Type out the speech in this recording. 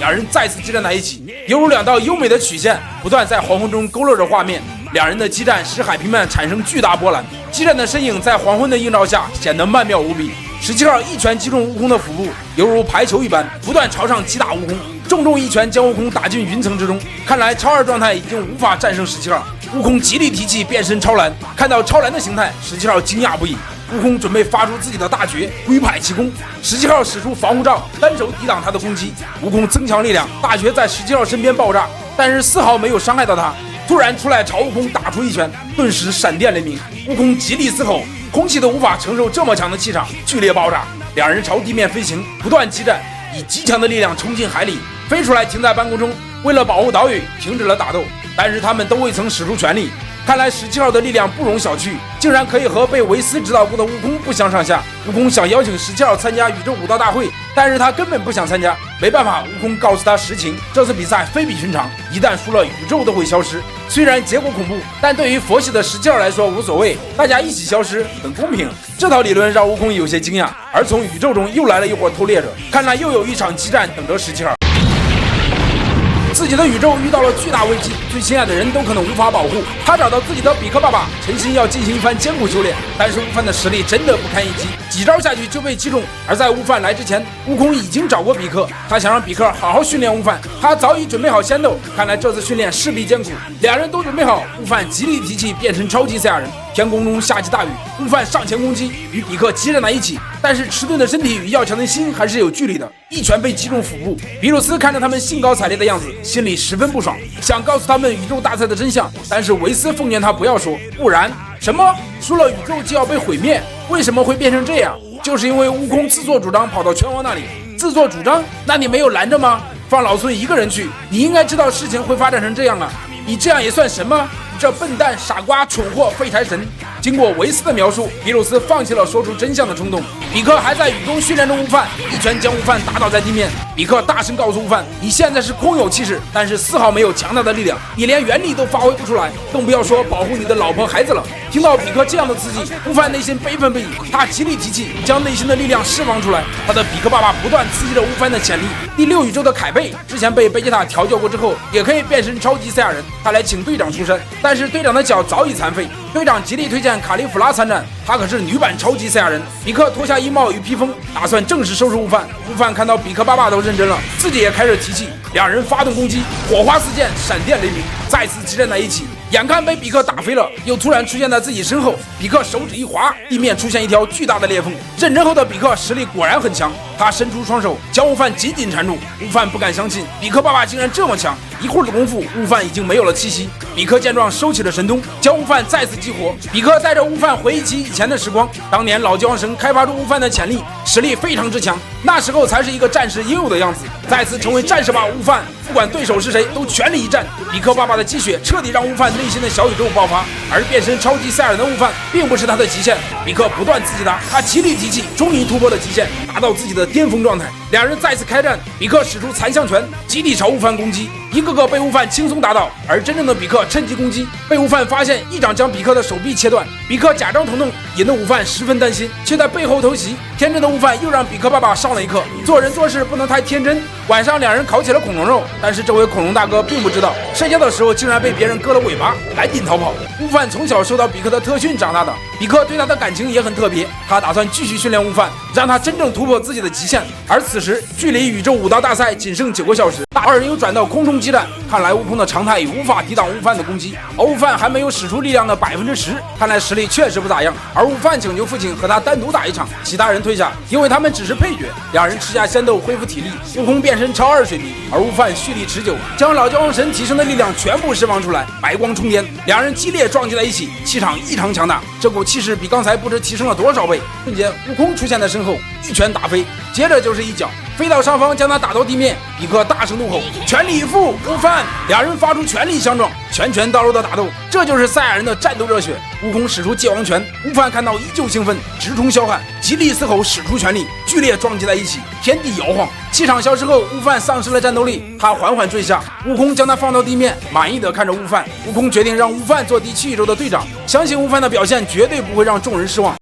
两人再次激战在一起，犹如两道优美的曲线不断在黄昏中勾勒着画面。两人的激战使海平面产生巨大波澜，激战的身影在黄昏的映照下显得曼妙无比。17号一拳击中悟空的腹部，犹如排球一般，不断朝上击打悟空，重重一拳将悟空打进云层之中。看来超二状态已经无法战胜17号。悟空极力提气变身超蓝，看到超蓝的形态，17号惊讶不已。悟空准备发出自己的大绝龟派气功，17号使出防护罩，单手抵挡他的攻击。悟空增强力量，大绝在17号身边爆炸，但是丝毫没有伤害到他。突然出来朝悟空打出一拳，顿时闪电雷鸣，悟空极力嘶吼，空气都无法承受这么强的气场，剧烈爆炸。两人朝地面飞行，不断激战，以极强的力量冲进海里，飞出来停在半空中。为了保护岛屿，停止了打斗，但是他们都未曾使出全力。看来17号的力量不容小觑，竟然可以和被维斯指导过的悟空不相上下。悟空想邀请17号参加宇宙武道大会，但是他根本不想参加。没办法，悟空告诉他实情，这次比赛非比寻常，一旦输了，宇宙都会消失。虽然结果恐怖，但对于佛系的17号来说无所谓，大家一起消失很公平。这套理论让悟空有些惊讶，而从宇宙中又来了一伙偷猎者，看来又有一场激战等着17号。自己的宇宙遇到了巨大危机，最亲爱的人都可能无法保护。他找到自己的比克爸爸，诚心要进行一番艰苦修炼，但是悟饭的实力真的不堪一击，几招下去就被击中。而在悟饭来之前，悟空已经找过比克，他想让比克好好训练悟饭，他早已准备好仙豆，看来这次训练势必艰苦。两人都准备好，悟饭极力提气变成超级赛亚人，天空中下起大雨，悟饭上前攻击，与比克激战在一起，但是迟钝的身体与要强的心还是有距离的，一拳被击中腹部。比鲁斯看着他们兴高采烈的样子，心里十分不爽，想告诉他们宇宙大赛的真相，但是维斯奉劝他不要说，不然什么输了宇宙就要被毁灭？为什么会变成这样？就是因为悟空自作主张跑到拳王那里。自作主张？那你没有拦着吗？放老孙一个人去，你应该知道事情会发展成这样啊！你这样也算神吗？这笨蛋、傻瓜、蠢货、废柴神！经过维斯的描述，比鲁斯放弃了说出真相的冲动。比克还在雨中训练中悟饭，一拳将悟饭打倒在地面。比克大声告诉悟饭：“你现在是空有气势，但是丝毫没有强大的力量，你连原力都发挥不出来，更不要说保护你的老婆孩子了。”听到比克这样的刺激，悟饭内心悲愤不已，他极力提气，将内心的力量释放出来。他的比克爸爸不断刺激着悟饭的潜力。第6宇宙的凯贝之前被贝吉塔调教过之后，也可以变身超级赛亚人，他来请队长出山，但是队长的脚早已残废。队长极力推荐卡利弗拉参战，她可是女版超级赛亚人。比克脱下衣帽与披风，打算正式收拾悟饭。悟饭看到比克爸爸都认真了，自己也开始提气，两人发动攻击，火花四溅，闪电雷鸣，再次激战在一起。眼看被比克打飞了，又突然出现在自己身后，比克手指一滑，地面出现一条巨大的裂缝。认真后的比克实力果然很强，他伸出双手将悟饭紧紧缠住。悟饭不敢相信比克爸爸竟然这么强，一会儿的功夫，悟饭已经没有了气息。比克见状收起了神通，将悟饭再次激活。比克带着悟饭回忆起以前的时光，当年老教王神开发出悟饭的潜力，实力非常之强，那时候才是一个战士应有的样子。再次成为战士吧悟饭，不管对手是谁都全力一战。比克爸爸的鸡血彻底让悟饭内心的小宇宙爆发，而变身超级赛亚人的悟饭并不是他的极限。比克不断刺激他极力提气，终于突破了极限，达到自己的巅峰状态。两人再次开战，比克使出残像拳，极力朝悟饭攻击，一个个被悟饭轻松打倒。而真正的比克趁机攻击，被悟饭发现，一掌将比克的手臂切断。比克假装疼痛，引得悟饭十分担心，却在背后偷袭。天真的悟饭又让比克爸爸上了一课，做人做事不能太天真。晚上两人烤起了恐龙肉，但是这位恐龙大哥并不知道，睡觉的时候竟然被别人割了尾巴，赶紧逃跑。悟饭从小受到比克的特训长大的，比克对他的感情也很特别，他打算继续训练悟饭，让他真正突破自己的极限。而此时距离宇宙武道大赛仅剩9个小时，二人又转到空中激战，看来悟空的常态已无法抵挡悟饭的攻击，而悟饭还没有使出力量的10%，看来实力确实不咋样。而悟饭请求父亲和他单独打一场，其他人退下，因为他们只是配角。两人吃下仙豆恢复体力，悟空变身超2水平，而悟饭蓄力持久，将老教王神提升的力量全部释放出来，白光冲天。两人激烈撞击在一起，气场异常强大，这股气势比刚才不知提升了多少倍。瞬间，悟空出现在身后，一拳打飞，接着就是一脚飞到上方，将他打到地面。比克大声怒吼：“全力以赴，悟饭！”两人发出全力相撞，拳拳到肉的打斗，这就是赛亚人的战斗热血。悟空使出界王拳，悟饭看到依旧兴奋，直冲霄汉，极力嘶吼，使出全力，剧烈撞击在一起，天地摇晃。气场消失后，悟饭丧失了战斗力，他缓缓坠下。悟空将他放到地面，满意的看着悟饭。悟空决定让悟饭做第7宇宙的队长，相信悟饭的表现绝对不会让众人失望。